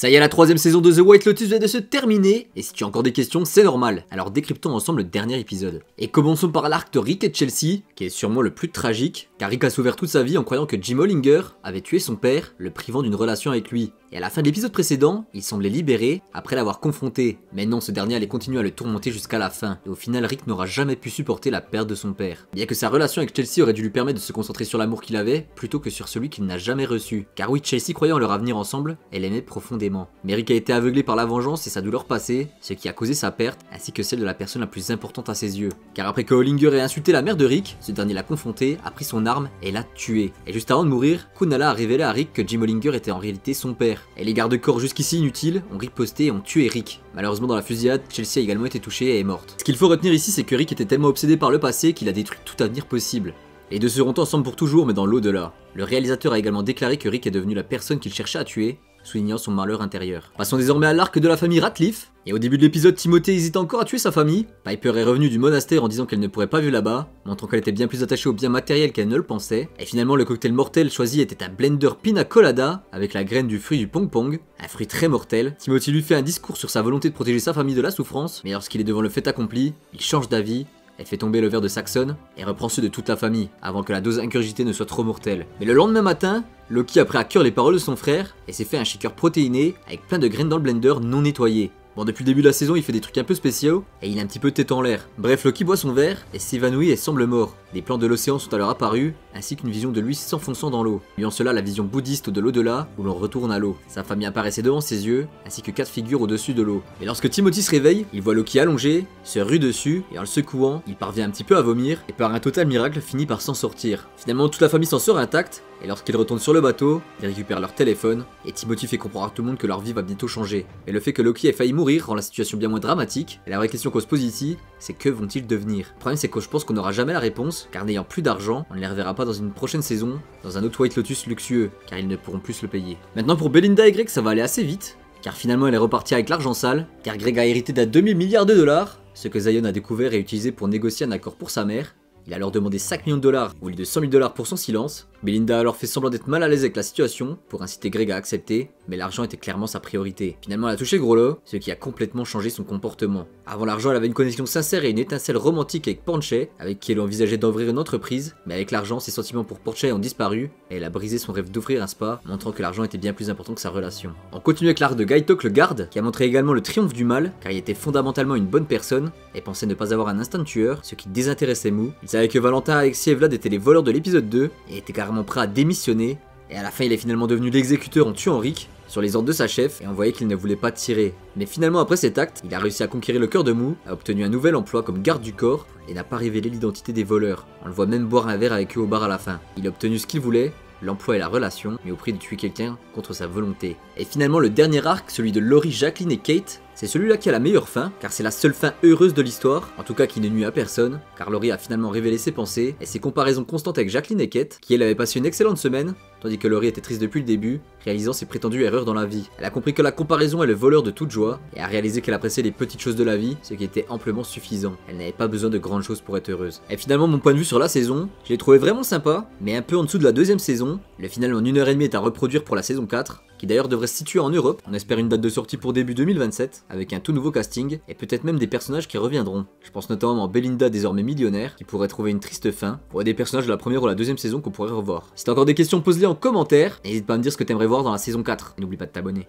Ça y est, la troisième saison de The White Lotus vient de se terminer, et si tu as encore des questions, c'est normal. Alors décryptons ensemble le dernier épisode. Et commençons par l'arc de Rick et Chelsea, qui est sûrement le plus tragique, car Rick a souffert toute sa vie en croyant que Jim Hollinger avait tué son père, le privant d'une relation avec lui. Et à la fin de l'épisode précédent, il semblait libéré après l'avoir confronté. Mais non, ce dernier allait continuer à le tourmenter jusqu'à la fin. Et au final, Rick n'aura jamais pu supporter la perte de son père. Bien que sa relation avec Chelsea aurait dû lui permettre de se concentrer sur l'amour qu'il avait, plutôt que sur celui qu'il n'a jamais reçu. Car oui, Chelsea croyait en leur avenir ensemble, elle aimait profondément. Mais Rick a été aveuglé par la vengeance et sa douleur passée, ce qui a causé sa perte, ainsi que celle de la personne la plus importante à ses yeux. Car après que Hollinger ait insulté la mère de Rick, ce dernier l'a confronté, a pris son arme et l'a tué. Et juste avant de mourir, Kunala a révélé à Rick que Jim Hollinger était en réalité son père. Et les gardes-corps jusqu'ici inutiles ont riposté et ont tué Rick. Malheureusement dans la fusillade, Chelsea a également été touchée et est morte. Ce qu'il faut retenir ici, c'est que Rick était tellement obsédé par le passé qu'il a détruit tout avenir possible. Les deux seront ensemble pour toujours, mais dans l'au-delà. Le réalisateur a également déclaré que Rick est devenu la personne qu'il cherchait à tuer, soulignant son malheur intérieur. Passons désormais à l'arc de la famille Ratcliffe. Et au début de l'épisode, Timothée hésite encore à tuer sa famille. Piper est revenue du monastère en disant qu'elle ne pourrait pas vivre là-bas, montrant qu'elle était bien plus attachée aux biens matériels qu'elle ne le pensait. Et finalement, le cocktail mortel choisi était un blender pina colada avec la graine du fruit du pong pong, un fruit très mortel. Timothée lui fait un discours sur sa volonté de protéger sa famille de la souffrance, mais lorsqu'il est devant le fait accompli, il change d'avis. Elle fait tomber le verre de Saxon et reprend ceux de toute la famille, avant que la dose ingurgitée ne soit trop mortelle. Mais le lendemain matin, Loki a pris à cœur les paroles de son frère et s'est fait un shaker protéiné avec plein de graines dans le blender non nettoyé. Bon, depuis le début de la saison, il fait des trucs un peu spéciaux et il a un petit peu tête en l'air. Bref, Loki boit son verre et s'évanouit et semble mort. Des plans de l'océan sont alors apparus, ainsi qu'une vision de lui s'enfonçant dans l'eau, liant cela la vision bouddhiste de l'au-delà où l'on retourne à l'eau. Sa famille apparaissait devant ses yeux, ainsi que 4 figures au-dessus de l'eau. Et lorsque Timothy se réveille, il voit Loki allongé, se rue dessus, et en le secouant, il parvient un petit peu à vomir, et par un total miracle finit par s'en sortir. Finalement, toute la famille s'en sort intacte, et lorsqu'ils retournent sur le bateau, ils récupèrent leur téléphone, et Timothy fait comprendre à tout le monde que leur vie va bientôt changer. Mais le fait que Loki ait failli mourir rend la situation bien moins dramatique, et la vraie question qu'on se pose ici, c'est que vont-ils devenir? Le problème c'est que je pense qu'on n'aura jamais la réponse, car n'ayant plus d'argent, on ne les reverra pas dans une prochaine saison, dans un autre White Lotus luxueux, car ils ne pourront plus se le payer. Maintenant pour Belinda et Greg, ça va aller assez vite, car finalement elle est repartie avec l'argent sale, car Greg a hérité d'un demi-milliard de dollars, ce que Zion a découvert et utilisé pour négocier un accord pour sa mère. Il a alors demandé 5 millions de dollars au lieu de 100 000 dollars pour son silence. Belinda a alors fait semblant d'être mal à l'aise avec la situation pour inciter Greg à accepter, mais l'argent était clairement sa priorité. Finalement, elle a touché le gros lot, ce qui a complètement changé son comportement. Avant l'argent, elle avait une connexion sincère et une étincelle romantique avec Porcher, avec qui elle envisageait d'ouvrir une entreprise, mais avec l'argent, ses sentiments pour Porcher ont disparu et elle a brisé son rêve d'ouvrir un spa, montrant que l'argent était bien plus important que sa relation. On continue avec l'arc de Gaitok le garde, qui a montré également le triomphe du mal, car il était fondamentalement une bonne personne et pensait ne pas avoir un instinct de tueur, ce qui désintéressait Mou. Il savait que Valentin, Alexis et Vlad étaient les voleurs de l'épisode 2 et était carrément prêt à démissionner, et à la fin il est finalement devenu l'exécuteur en tuant Rick sur les ordres de sa chef, et on voyait qu'il ne voulait pas tirer. Mais finalement après cet acte, il a réussi à conquérir le cœur de Mou, a obtenu un nouvel emploi comme garde du corps, et n'a pas révélé l'identité des voleurs. On le voit même boire un verre avec eux au bar à la fin. Il a obtenu ce qu'il voulait, l'emploi et la relation, mais au prix de tuer quelqu'un contre sa volonté. Et finalement le dernier arc, celui de Laurie, Jacqueline et Kate, c'est celui-là qui a la meilleure fin, car c'est la seule fin heureuse de l'histoire, en tout cas qui ne nuit à personne, car Laurie a finalement révélé ses pensées, et ses comparaisons constantes avec Jacqueline et Kate, qui elle avait passé une excellente semaine, tandis que Laurie était triste depuis le début, réalisant ses prétendues erreurs dans la vie. Elle a compris que la comparaison est le voleur de toute joie, et a réalisé qu'elle appréciait les petites choses de la vie, ce qui était amplement suffisant. Elle n'avait pas besoin de grandes choses pour être heureuse. Et finalement mon point de vue sur la saison, je l'ai trouvé vraiment sympa, mais un peu en dessous de la deuxième saison. Le final en 1h30 est à reproduire pour la saison 4, qui d'ailleurs devrait se situer en Europe. On espère une date de sortie pour début 2027, avec un tout nouveau casting, et peut-être même des personnages qui reviendront. Je pense notamment à Belinda désormais millionnaire, qui pourrait trouver une triste fin, ou des personnages de la première ou la deuxième saison qu'on pourrait revoir. Si t'as encore des questions, pose-les en commentaire, et n'hésite pas à me dire ce que t'aimerais voir dans la saison 4, et n'oublie pas de t'abonner.